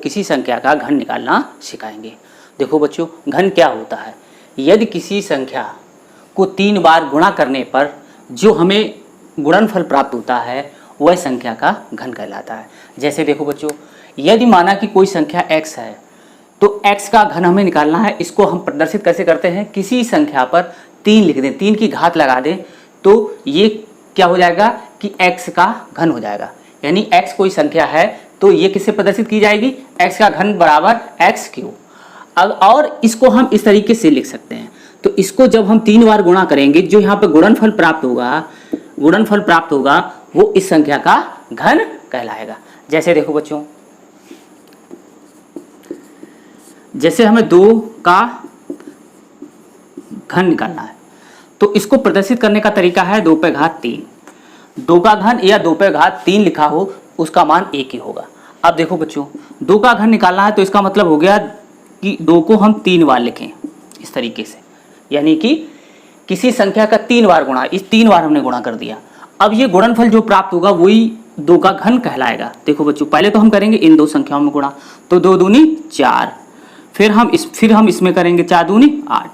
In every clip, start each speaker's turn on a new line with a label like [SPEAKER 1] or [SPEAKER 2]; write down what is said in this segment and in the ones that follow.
[SPEAKER 1] किसी संख्या का घन निकालना सिखाएंगे। देखो बच्चों, घन क्या होता है? यदि किसी संख्या को 3 बार गुणा करने पर जो हमें गुणनफल प्राप्त होता है वह संख्या का घन कहलाता है। जैसे देखो बच्चों, यदि माना कि कोई संख्या x है तो x का घन हमें निकालना है। इसको हम प्रदर्शित कैसे करते हैं? किसी संख्या पर 3 लिख दें, 3 की घात लगा दें तो ये क्या हो जाएगा कि x का घन हो जाएगा। यानी x कोई संख्या है तो ये किससे प्रदर्शित की जाएगी? x का घन बराबर x क्यूब। अब और इसको हम इस तरीके से लिख सकते हैं। तो इसको जब हम 3 बार गुणा करेंगे, जो यहाँ पर गुणनफल प्राप्त होगा वो इस संख्या का घन कहलाएगा। जैसे देखो बच्चों, जैसे हमें 2 का घन निकालना है तो इसको प्रदर्शित करने का तरीका है 2 पे घात 3। 2 का घन या 2 पे घात 3 लिखा हो उसका मान 1 ही होगा। अब देखो बच्चों, 2 का घन निकालना है तो इसका मतलब हो गया कि 2 को हम 3 बार लिखें इस तरीके से, यानी कि किसी संख्या का 3 बार गुणा, इस 3 बार हमने गुणा कर दिया। अब ये गुणनफल जो प्राप्त होगा वही 2 का घन कहलाएगा। देखो बच्चों, पहले तो हम करेंगे इन 2 संख्याओं में गुणा, तो 2 दूनी 4, फिर हम इसमें करेंगे 4 दूनी 8।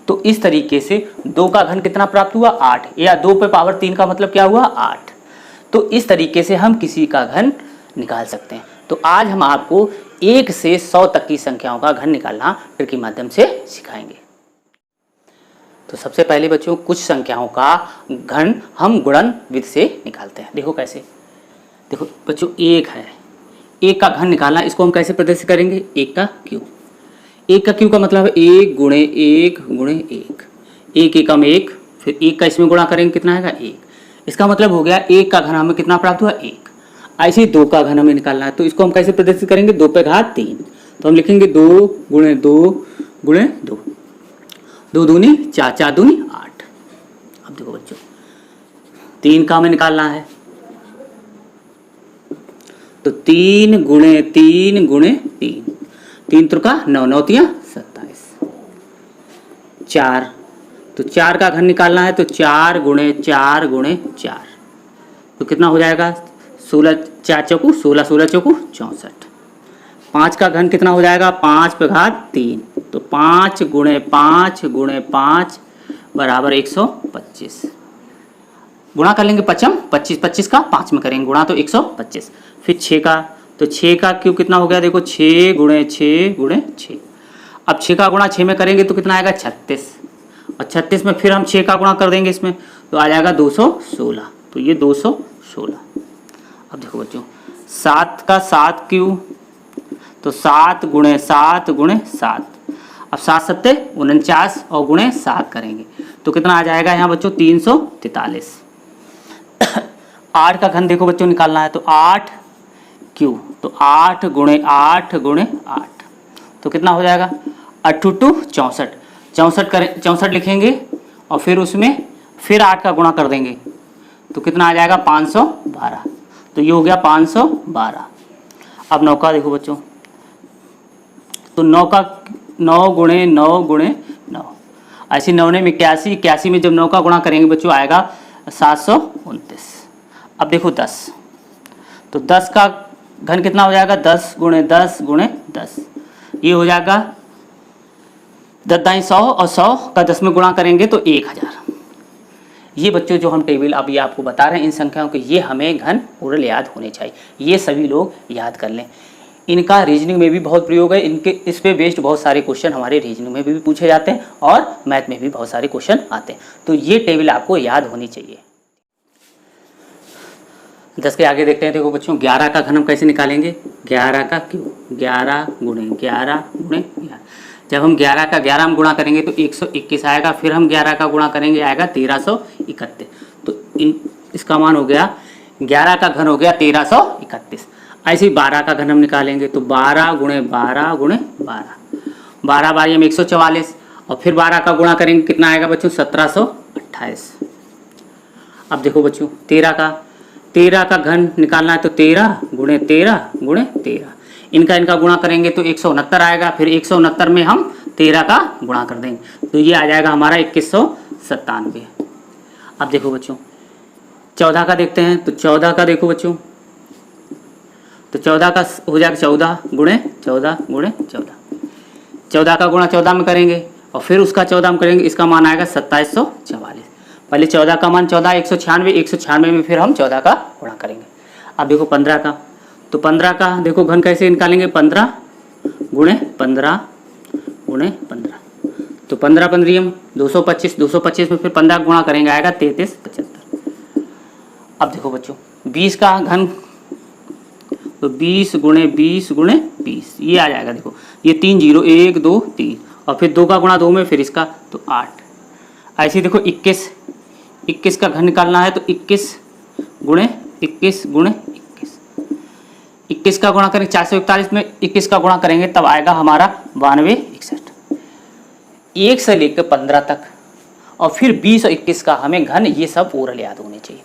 [SPEAKER 1] तो इस तरीके से 2 का घन कितना प्राप्त हुआ? 8, या 2 पे पावर 3 का मतलब क्या हुआ? 8। तो इस तरीके से हम किसी का घन निकाल सकते हैं। तो आज हम आपको 1 से 100 तक की संख्याओं का घन निकालना ट्रिक के माध्यम से सिखाएंगे। तो सबसे पहले बच्चों, कुछ संख्याओं का घन हम गुणन विधि से निकालते हैं। देखो कैसे। देखो बच्चों, 1 है, 1 का घन निकालना, इसको हम कैसे प्रदर्शित करेंगे? 1 का क्यूब। 1 का क्यूब का मतलब है 1 गुणे 1 गुणे 1, 1 एकम 1, फिर 1 का इसमें गुणा करेंगे कितना आएगा? 1। इसका मतलब हो गया 1 का घन हमें कितना प्राप्त हुआ? 1। ऐसे ही 2 का घन हमें निकालना है तो इसको हम कैसे प्रदर्शित करेंगे? 2 पे घात 3। तो हम लिखेंगे 2 गुणे 2 गुणे 2, 2 दूनी 4, 4 दूनी 8। अब देखो बच्चों, 3 का हमें निकालना है तो 3 गुणे 3 गुणे 3, 3 त्रिका 9, 9 तिया 27। 4, तो 4 का घन निकालना है तो 4 गुणे 4 गुणे 4, तो कितना हो जाएगा? 16, 4 चौकू 16, 16 चौकू 64। 5 का घन कितना हो जाएगा? 5 पे घात 3, तो 5 गुणे 5 गुणे 5 बराबर 125। गुणा कर लेंगे 25, 25 का 5 में करेंगे गुणा तो 125। फिर 6 का, तो 6 का क्यूब कितना हो गया? देखो 6 गुणे 6 गुणे 6। अब 6 का गुणा 6 में करेंगे तो कितना आएगा? 36, और 36 में फिर हम 6 का गुणा कर देंगे इसमें तो आ जाएगा 216, तो ये 216। अब देखो बच्चों, 7 का 7 क्यूब, तो 7 गुणे 7 गुणे 7। अब 7 सत्ते 49 और गुणे 7 करेंगे तो कितना आ जाएगा यहाँ बच्चों? 343। 8 का घन देखो बच्चों निकालना है तो 8 क्यूब, तो 8 गुणे 8 गुणे 8, तो कितना हो जाएगा? 8 2 64, 64 लिखेंगे और फिर उसमें फिर 8 का गुणा कर देंगे तो कितना आ जाएगा? 512, तो ये हो गया 512। अब 9 का देखो बच्चों, तो 9 का 9 गुणे 9 गुणे 9, ऐसे 9 में 81, 81 में जब 9 का गुणा करेंगे बच्चों आएगा 729। अब देखो 10, तो 10 का घन कितना हो जाएगा? 10 गुणे 10 गुणे 10, ये हो जाएगा 10 दाई 100, और 100 का 10 में गुणा करेंगे तो 1000। ये बच्चों जो हम टेबल अभी आपको बता रहे हैं इन संख्याओं के, ये हमें घन पूरे याद होने चाहिए, ये सभी लोग याद कर लें। इनका रीजनिंग में भी बहुत प्रयोग है, इनके इस पे बेस्ड बहुत सारे क्वेश्चन हमारे रीजनिंग में भी पूछे जाते हैं और मैथ में भी बहुत सारे क्वेश्चन आते हैं, तो ये टेबल आपको याद होनी चाहिए। 10 के आगे देखते हैं। देखो बच्चों, 11 का घन हम कैसे निकालेंगे? 11 का क्यूब, 11 गुणे 11 गुणे 11। जब हम 11 का 11 में गुणा करेंगे तो 121 आएगा, फिर हम 11 का गुणा करेंगे आएगा 1331, तो इसका मान हो गया 11 का घन हो गया 1331। ऐसे ही 12 का घन हम निकालेंगे तो 12 गुणे 12 गुणे 12, 12 बारी हम 144, और फिर 12 का गुणा करेंगे कितना आएगा बच्चों? 1728। अब देखो बच्चों, 13 का घन निकालना है तो 13 गुणे 13 गुणे 13, इनका गुणा करेंगे तो 169 आएगा, फिर 169 में हम 13 का गुणा कर देंगे तो ये आ जाएगा हमारा 2197। अब देखो बच्चों, 14 का देखते हैं। तो 14 का देखो बच्चों, तो 14 का हो जाएगा 14 गुणे 14 गुणे 14, 14 का गुणा 14 में करेंगे और फिर उसका 14 में करेंगे, इसका मान आएगा 2744। पहले 14 का मान 14 196, 196 में फिर हम 14 का गुणा करेंगे। अब देखो 15 का, तो 15 का देखो घन कैसे निकालेंगे, 15 गुणे 15 गुणे 15, तो 15 15 225, 225 में फिर 15 गुणा करेंगे आएगा 3375। अब देखो बच्चों 20 का घन, तो 20 गुणे 20 गुणे 20 ये आ जाएगा। देखो ये 3 0 1 2 3 और फिर 2 का गुणा 2 में, फिर इसका तो 8। ऐसे देखो 21 का घन निकालना है, तो 21 गुणे 21 गुणे 21 का गुणा करेंगे 441 में 21 का गुणा करेंगे तब आएगा हमारा 92 61। 1 से लेकर 15 तक और फिर 20 और 21 का हमें घन ये सब ओरल याद होने चाहिए।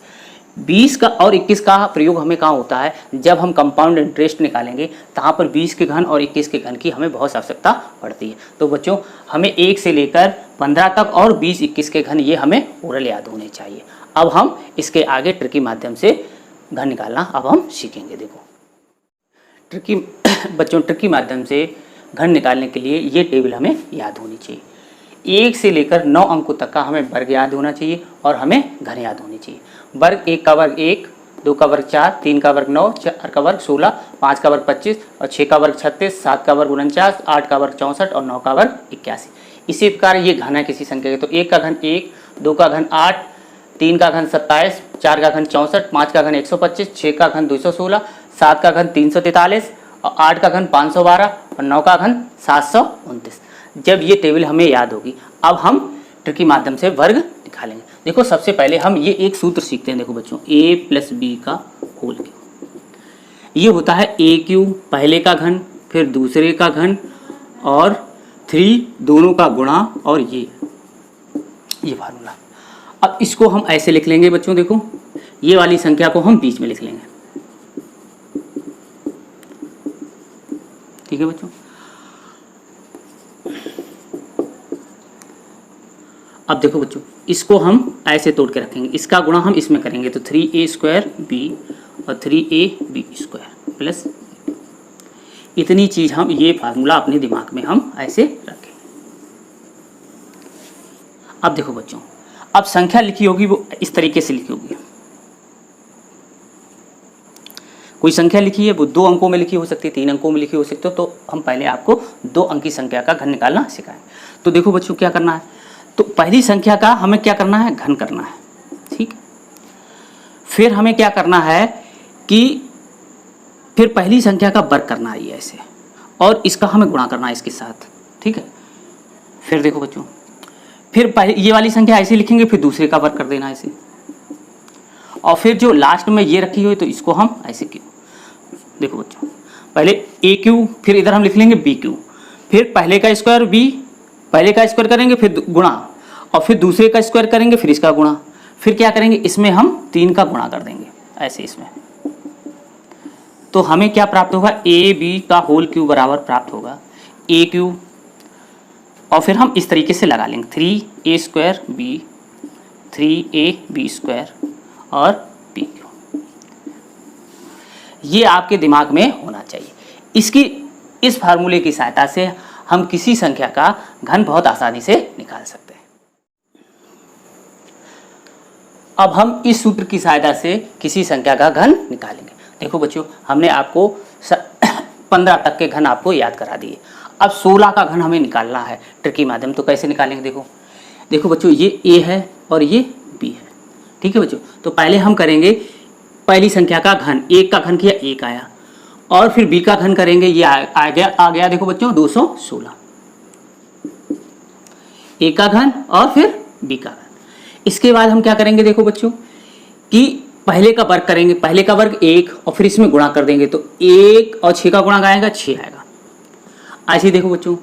[SPEAKER 1] 20 का और 21 का प्रयोग हमें कहाँ होता है, जब हम कंपाउंड इंटरेस्ट निकालेंगे तहाँ पर 20 के घन और 21 के घन की हमें बहुत आवश्यकता पड़ती है। तो बच्चों हमें 1 से लेकर 15 तक और 20 21 के घन ये हमें ओरल याद होने चाहिए। अब हम इसके आगे ट्रिकी माध्यम से घन निकालना अब हम सीखेंगे। देखो ट्रिकी बच्चों ट्रिकी माध्यम से घन निकालने के लिए ये टेबल हमें याद होनी चाहिए। 1 से लेकर 9 अंकों तक का हमें वर्ग याद होना चाहिए और हमें घन याद होनी चाहिए। वर्ग 1 का वर्ग 1, 2 का वर्ग 4, 3 का वर्ग 9, 4 का वर्ग 16, 5 का वर्ग 25 और 6 का वर्ग 36, 7 का वर्ग 49, 8 का वर्ग 64 और 9 का वर्ग 81। इसी प्रकार ये घन है किसी संख्या के, तो 1 का घन 1, 2 का घन 8, 3 का घन 27, 4 का घन 64, 5 का घन 125, 6 का घन 216, 7 का घन 343 और 8 का घन 512 और 9 का घन 729। जब ये टेबल हमें याद होगी अब हम ट्रिकी माध्यम से वर्ग निकालेंगे। देखो सबसे पहले हम ये एक सूत्र सीखते हैं। देखो बच्चों a प्लस बी का होल क्यूब, ये होता है a क्यूब पहले का घन फिर दूसरे का घन और 3 दोनों का गुणा और ये फार्मूला। अब इसको हम ऐसे लिख लेंगे बच्चों, देखो ये वाली संख्या को हम बीच में लिख लेंगे, ठीक है बच्चों। अब देखो बच्चों इसको हम ऐसे तोड़ के रखेंगे, इसका गुणा हम इसमें करेंगे तो 3a² b और 3ab² प्लस इतनी चीज हम ये फार्मूला अपने दिमाग में हम ऐसे रखें। अब देखो बच्चों अब संख्या लिखी होगी वो इस तरीके से लिखी होगी, कोई संख्या लिखी है वो 2 अंकों में लिखी हो सकती है, 3 अंकों में लिखी हो सकती है, तो हम पहले आपको 2 अंकी संख्या का घन निकालना सिखाएं। तो देखो बच्चों क्या करना है, तो पहली संख्या का हमें क्या करना है, घन करना है, ठीक। फिर हमें क्या करना है कि फिर पहली संख्या का वर्ग करना है ये ऐसे, और इसका हमें गुणा करना है इसके साथ, ठीक है। फिर देखो बच्चों फिर ये वाली संख्या ऐसे लिखेंगे, फिर दूसरे का वर्ग कर देना ऐसे, और फिर जो लास्ट में ये रखी हुई तो इसको हम ऐसे क्यों। देखो बच्चों पहले a क्यूब, फिर इधर हम लिख लेंगे b क्यूब, फिर पहले का स्क्वायर b, पहले का स्क्वायर करेंगे फिर गुणा और फिर दूसरे का स्क्वायर करेंगे फिर इसका गुणा, फिर क्या करेंगे इसमें हम 3 का गुणा कर देंगे ऐसे इसमें, तो हमें क्या प्राप्त होगा, ए बी का होल क्यूब बराबर प्राप्त होगा a क्यूब, और फिर हम इस तरीके से लगा लेंगे 3a² b 3ab² और b क्यूब। ये आपके दिमाग में होना चाहिए। इस फार्मूले की सहायता से हम किसी संख्या का घन बहुत आसानी से निकाल सकते हैं। अब हम इस सूत्र की सहायता से किसी संख्या का घन निकालेंगे। देखो बच्चों हमने आपको 15 तक के घन आपको याद करा दिए, अब 16 का घन हमें निकालना है ट्रिकी माध्यम। तो कैसे निकालेंगे, देखो बच्चों ये a है और ये b है, ठीक है बच्चों। तो पहले हम करेंगे पहली संख्या का घन, 1 का घन किया 1 आया, और फिर b का घन करेंगे, ये आ गया देखो बच्चों 216, a का घन और फिर b का घन। इसके बाद हम क्या करेंगे, देखो बच्चों कि पहले का वर्ग करेंगे, पहले का वर्ग 1 और फिर इसमें गुणा कर देंगे, तो 1 और 6 का गुणा आएगा 6 आएगा। ऐसे ही देखो बच्चों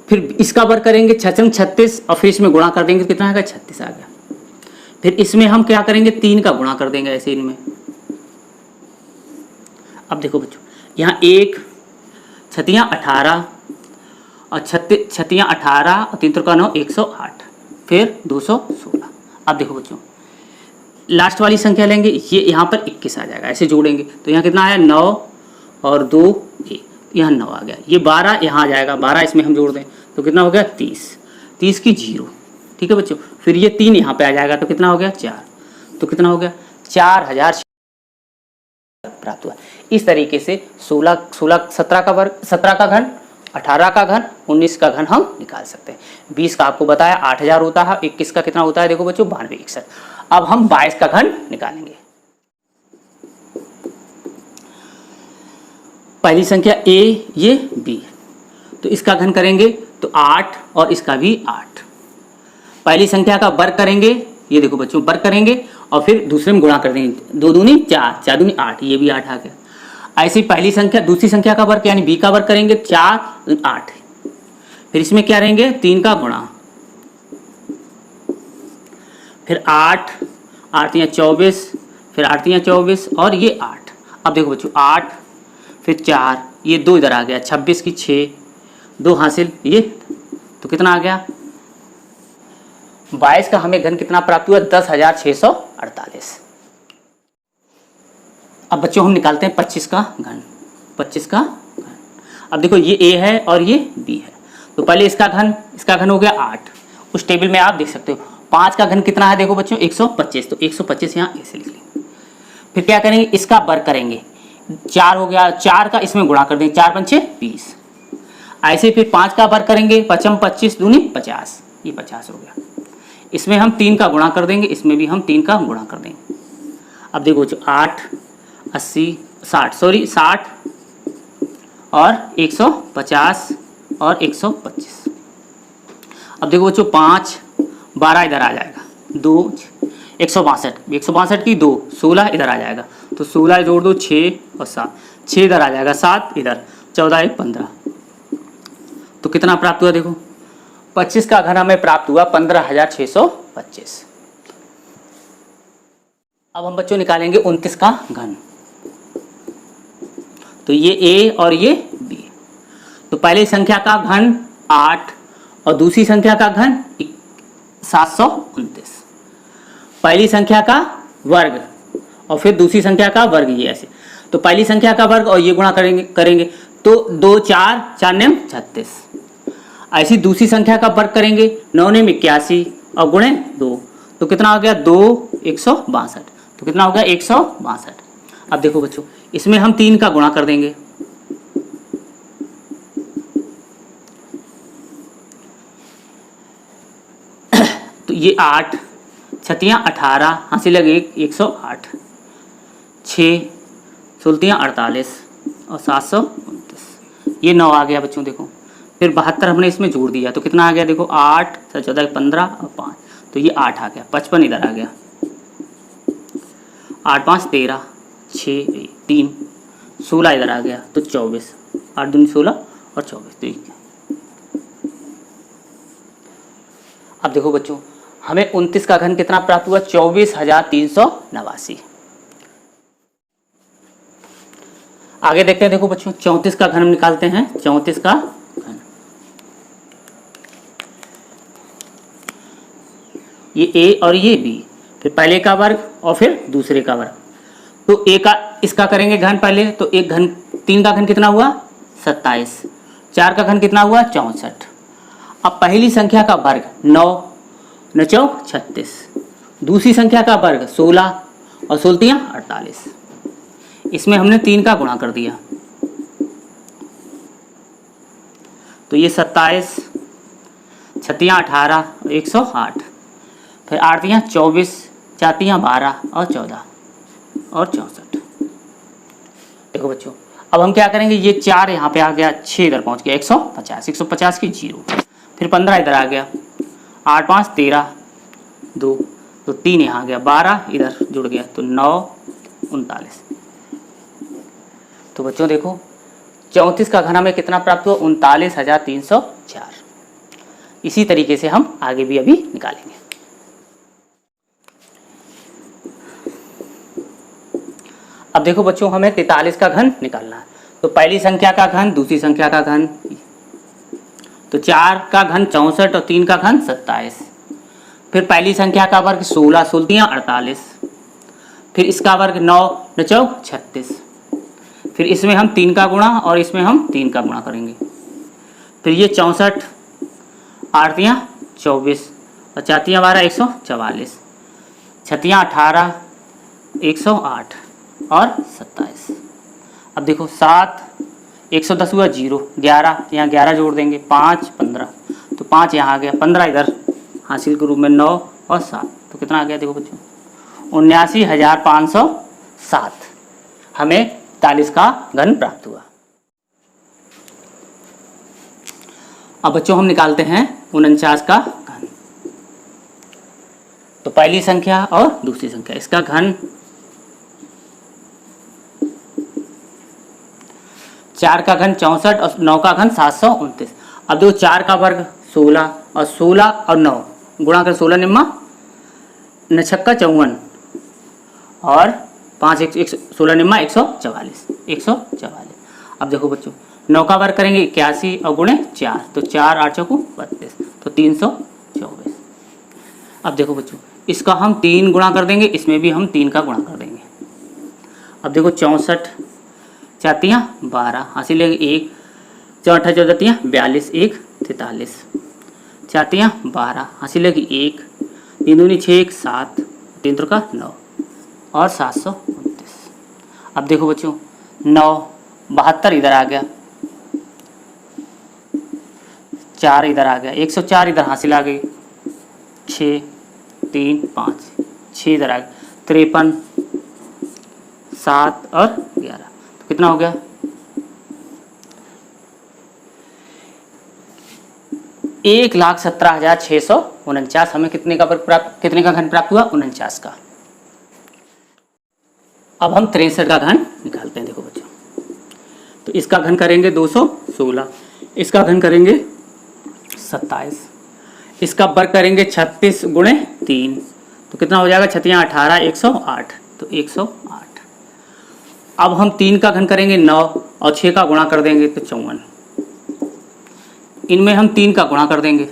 [SPEAKER 1] फिर इसका वर्ग करेंगे 6 36 और फिर इसमें गुणा कर देंगे, कितना आएगा 36 आ गया। फिर इसमें हम क्या करेंगे 3 का गुणा कर देंगे ऐसे इनमें। अब देखो बच्चों यहाँ 1 छतियाँ 18 और छतियाँ 18 और 3 का 9 108 फिर 216। अब देखो बच्चों लास्ट वाली संख्या लेंगे, ये यहाँ पर 21 आ जाएगा, ऐसे जोड़ेंगे तो यहाँ कितना आया 9 और 2 1, यहाँ 9 आ गया। ये 12 यहाँ आ जाएगा, 12 इसमें हम जोड़ दें तो कितना हो गया 30, 30 की 0, ठीक है बच्चों। फिर ये 3 यहाँ पे आ जाएगा तो कितना हो गया 4, तो कितना हो गया 4000 प्राप्त हुआ। इस तरीके से 16 17 का वर्ग, 17 का घन, 18 का घन, 19 का घन हम निकाल सकते हैं। 20 का आपको बताया 8000 होता है, 21 का कितना होता है देखो बच्चों 92 61। अब हम 22 का घन निकालेंगे। पहली संख्या a, ये b, तो इसका घन करेंगे तो 8 और इसका भी 8। पहली संख्या का वर्ग करेंगे, ये देखो बच्चों वर्ग करेंगे और फिर दूसरे में गुणा कर देंगे, 2 दूनी 4, 4 दूनी 8, ये भी 8 आ गया। ऐसे ही पहली संख्या दूसरी संख्या का वर्ग यानी b का वर्ग करेंगे, 4 8, फिर इसमें क्या रहेंगे 3 का गुणा, फिर 8 8 या 24, फिर 8 या 24 और ये 8। अब देखो बच्चों 8 फिर 4, ये 2 इधर आ गया, 26 की 6, 2 हासिल, ये तो कितना आ गया 22 का हमें घन कितना प्राप्त हुआ 10,648। अब बच्चों हम निकालते हैं 25 का घन, 25 का घन। अब देखो ये a है और ये b है, तो पहले इसका घन हो गया 8, उस टेबल में आप देख सकते हो। 5 का घन कितना है देखो बच्चों 125, तो 125 यहाँ ऐसे लिख लेंगे। फिर क्या करेंगे इसका वर्ग करेंगे, 4 हो गया, 4 का इसमें गुणा कर देंगे, 4 पंचे 20। ऐसे फिर 5 का वर्ग करेंगे, 5 25 दूनी 50, ये 50 हो गया। इसमें हम 3 का गुणा कर देंगे, इसमें भी हम 3 का गुणा कर देंगे। अब देखो बच्चों 8 80 60 सॉरी 60 और 150 और 125। अब देखो बच्चों 5 12 इधर आ जाएगा, 2 162 की 2 16 इधर आ जाएगा, तो 16 जोड़ दो 6 और 7, 6 इधर आ जाएगा, 7 इधर, 14 1 15, तो कितना प्राप्त हुआ देखो 25 का घन हमें प्राप्त हुआ 15,625। अब हम बच्चों निकालेंगे 29 का घन, तो ये a और ये b। तो पहली संख्या का घन 8 और दूसरी संख्या का घन 729। पहली संख्या का वर्ग और फिर दूसरी संख्या का वर्ग, ये ऐसे। तो पहली संख्या का वर्ग और ये गुणा करेंगे तो 2 4 4 नेम 36। ऐसी दूसरी संख्या का वर्ग करेंगे, 9 नेम 81 और गुणे 2, तो कितना हो गया 2 162, तो कितना हो गया 162। अब देखो बच्चों इसमें हम 3 का गुणा कर देंगे, तो ये 8 छतियाँ 18 हासिल लगे 108, 6 सुलतियाँ 48 और 729, ये 9 आ गया बच्चों देखो। फिर 72 हमने इसमें जोड़ दिया तो कितना आ गया देखो 8 14 15 और 5, तो ये 8 आ गया। 55 इधर आ गया, 8 5 13 6 3 16 इधर आ गया, तो 24, 8 दूनी 16 और 24, तो अब देखो बच्चों हमें 29 का घन कितना प्राप्त हुआ 24,389। आगे देखते हैं, देखो बच्चों 34 का घन हम निकालते हैं। 34 का घन, ये a और ये b, फिर पहले का वर्ग और फिर दूसरे का वर्ग। तो a का इसका करेंगे घन पहले, तो एक घन 3 का घन कितना हुआ 27, 4 का घन कितना हुआ 64। अब पहली संख्या का वर्ग 9 9 चौक 36, दूसरी संख्या का वर्ग 16 और 16 48, इसमें हमने 3 का गुणा कर दिया, तो ये 27 छतियाँ 18 108, फिर 8 24 4 12 और 14 और 64। देखो बच्चों अब हम क्या करेंगे, ये 4 यहाँ पे आ गया, 6 इधर पहुँच गया 150, 150 की 0, फिर 15 इधर आ गया, 8 5 13 2, तो 3 यहाँ आ गया, 12 इधर जुड़ गया, तो 9 39। तो बच्चों देखो 34 का घन हमें कितना प्राप्त हुआ 39,304। इसी तरीके से हम आगे भी अभी निकालेंगे। अब देखो बच्चों हमें 43 का घन निकालना है। तो पहली संख्या का घन, दूसरी संख्या का घन, तो 4 का घन 64 और 3 का घन 27, फिर पहली संख्या का वर्ग 16 16 48, फिर इसका वर्ग 9 9 चौक 36, फिर इसमें हम 3 का गुणा और इसमें हम 3 का गुणा करेंगे। फिर ये 64 8 24 और 4 12 144, 6 18 108 और 27। अब देखो 7 110 हुआ 0, 11 यहाँ 11 जोड़ देंगे, 5 15 तो 5 यहाँ आ गया, 15 इधर हासिल के रूप में, 9 और 7 तो कितना आ गया देखो बच्चों 79,507। हमें 43 का घन प्राप्त हुआ। अब बच्चों हम निकालते हैं 49 का घन। तो पहली संख्या और दूसरी संख्या, इसका घन 4 का घन 64 और 9 का घन 729। अब देखो 4 का वर्ग 16 और 16 और 9 गुणा कर 16 निम्मा 9 छक्का 54 और 5 16 निम्मा 144। अब देखो बच्चों 9 का वर्ग करेंगे 81 और गुणे 4 तो 4 8 चौको 32 तो 324। अब देखो बच्चों इसका हम 3 गुणा कर देंगे, इसमें भी हम 3 का गुणा कर देंगे। अब देखो 64 4 12 हासिल लेंगे 1 4 14 42 1 43, 4 12 हासिल लेंगे 1 3 दूनी 6 1 7 3 का 9 और 729। अब देखो बच्चों 9 72 इधर आ गया, 4 इधर आ गया, 104 इधर हासिल आ गई, 6 3 5 6 इधर आ गया, 53 7 और 11 तो कितना हो गया 1,17,649। हमें कितने का घन प्राप्त हुआ 49 का। अब हम 63 का घन निकालते हैं। देखो बच्चों तो इसका घन करेंगे 216, इसका घन करेंगे 27, इसका वर्ग करेंगे 36 गुणे 3 तो कितना हो जाएगा 6 18 108 तो 108। अब हम 3 का घन करेंगे 9 और 6 का गुणा कर देंगे तो 54। इनमें हम 3 का गुणा कर देंगे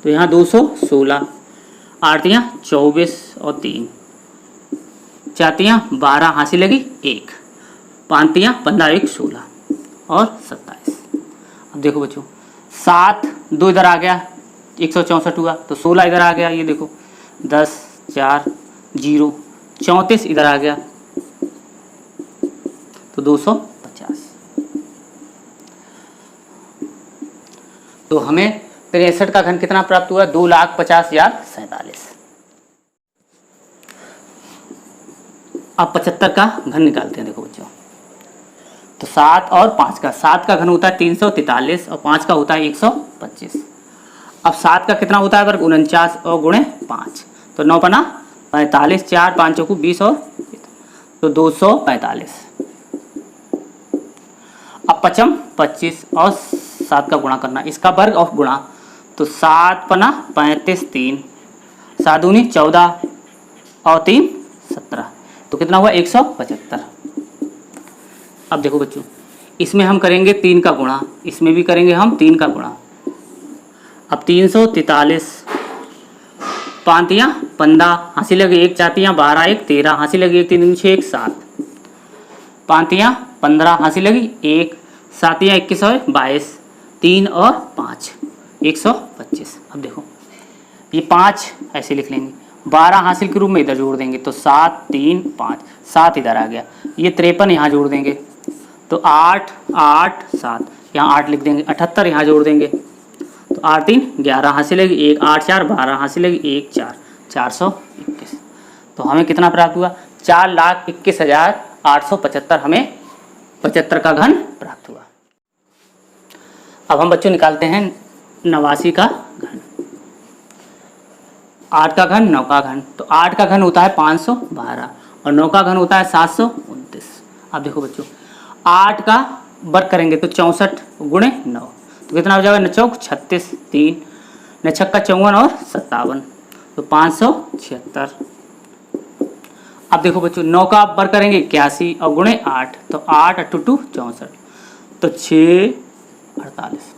[SPEAKER 1] तो यहाँ 216, 8 24 और 3, 4 12 हासिल लगी 1, 5 15 1 16 और 27। अब देखो बच्चों 7 2 इधर आ गया 164 हुआ तो 16 इधर आ गया, ये देखो 10 4 0 34 इधर आ गया तो 250। तो हमें 63 का घन कितना प्राप्त हुआ 2,50,047। अब 75 का घन निकालते हैं। देखो बच्चों तो 7 और 5 का, 7 का घन होता है 343 और 5 का होता है 125। अब 7 का कितना होता है वर्ग 49 और गुणे 5 तो 9 पना 45, 4 5 चौको 20 और तो 245। अब 55 25 और 7 का गुणा करना, इसका वर्ग और गुणा तो 7 पना 35 3 7 दूनी 14 और 3 17 तो कितना हुआ 175। अब देखो बच्चों इसमें हम करेंगे 3 का गुणा, इसमें भी करेंगे हम 3 का गुणा। अब 343 5 15 हासिल लगे 1 4 12 1 13 हासिल लगी 1 3 6 1 7, 5 15 हासिल लगी 1 7 21 और 22 3 और 5 125। अब देखो ये 5 ऐसे लिख लेंगे, 12 हासिल के रूप में इधर जोड़ देंगे तो 7 3 5 7 इधर आ गया, ये 53 यहाँ जोड़ देंगे तो 8 8 7 यहाँ 8 लिख देंगे, 78 यहाँ जोड़ देंगे तो 8 3 11 हासिल लगी 1 8 4 12 हासिल लगी 1 4 421। तो हमें कितना प्राप्त हुआ 4,21,875। हमें 75 का घन प्राप्त हुआ। अब हम बच्चों निकालते हैं 89 का घन। 8 का घन 9 का घन, तो 8 का घन होता है 512 और 9 का घन होता है 729। अब देखो बच्चों 8 का वर्ग करेंगे तो 64 गुणे 9 तो कितना हो जाएगा 9 चौक 36 3 9 छक्का 54 और 57 तो 576। अब देखो बच्चों 9 का वर्ग करेंगे 81 और गुणे 8 तो 8 8 2 64 तो 6 48।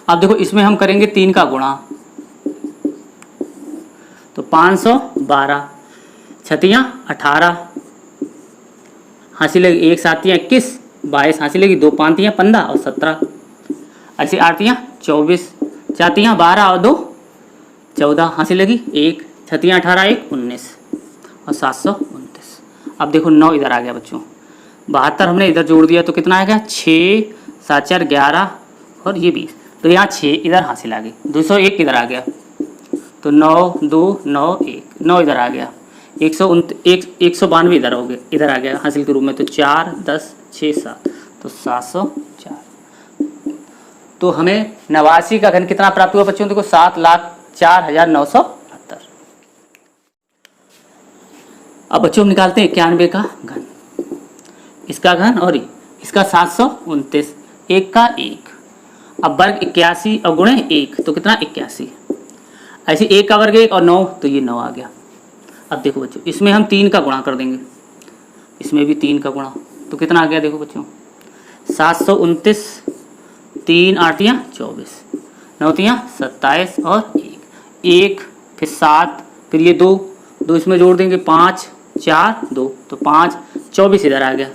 [SPEAKER 1] अब देखो इसमें हम करेंगे 3 का गुणा तो 512 छतियाँ 18 हासिल लगी 1 7 21, 22 हासिल लगी 2 5 15 और 17, ऐसे 8 24, 4 12 और 2 14 हासिल लगी 1 6 18 1 19 और 729। अब देखो 9 इधर आ गया बच्चों, 72 हमने इधर जोड़ दिया तो कितना आ गया 6 7 4 11 और ये 20, तो यहाँ 6 इधर हासिल आ गई, 201 इधर आ गया, तो 9 2 9 1 9 इधर आ गया, 192 इधर हो गया, इधर आ गया हासिल के रूप में, तो 4 10 6 7 तो 704। तो हमें 89 का घन कितना प्राप्त हुआ बच्चों, देखो 7,04,972। अब बच्चों हम निकालते हैं 91 का घन, इसका घन और इसका 729, एक का 1, अब वर्ग 81 और गुणे 1 तो कितना 81, ऐसे 1 का वर्ग 1 और 9 तो ये 9 आ गया। अब देखो बच्चों इसमें हम 3 का गुणा कर देंगे, इसमें भी 3 का गुणा, तो कितना आ गया देखो बच्चों 729, 3 8 24, 9 27 और 1 फिर 7 फिर ये 2 इसमें जोड़ देंगे 5 4 2 तो 5 24 इधर आ गया,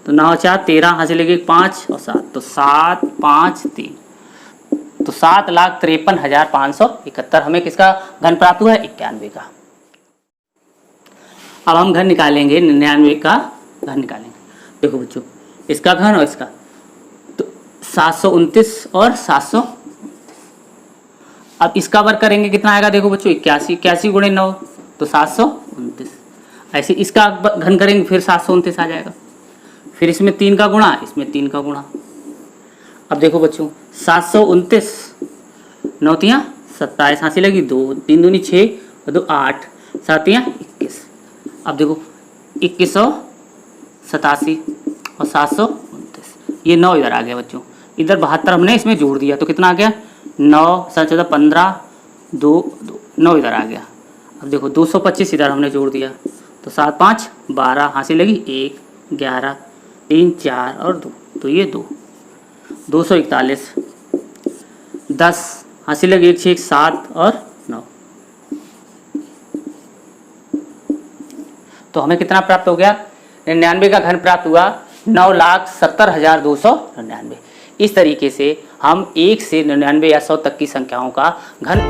[SPEAKER 1] तो 9 4 13 हासिल लगे 5 और 7 तो 7 5 3, तो 7,53,571 हमें किसका घन प्राप्त हुआ है 91 का। अब हम घन निकालेंगे 99 का घन निकालेंगे, देखो बच्चों इसका घन और इसका, तो 729 और 700, अब इसका वर्ग करेंगे कितना आएगा देखो बच्चों 81, 81 गुणे 9 तो 729, ऐसे इसका घन करेंगे फिर 729 आ जाएगा, फिर इसमें 3 का गुणा इसमें 3 का गुणा। अब देखो बच्चों 729 9 27 हासिल लगी 2 3 दूनी 6 और 2 8 7 21, अब देखो 2187 और 729, ये 9 इधर आ गया बच्चों, इधर 72 हमने इसमें जोड़ दिया तो कितना आ गया 9 7 14 15 2 9 इधर आ गया। अब देखो 225 इधर हमने जोड़ दिया तो 7 5 12 हासिल लगी 1 11 3 4 और 2 तो ये 2 241, 10 हासिल लगी 1 6 7 और 9, तो हमें कितना प्राप्त हो गया 99 का घन प्राप्त हुआ 9,70,299। इस तरीके से हम 1 से 99 या 100 तक की संख्याओं का घन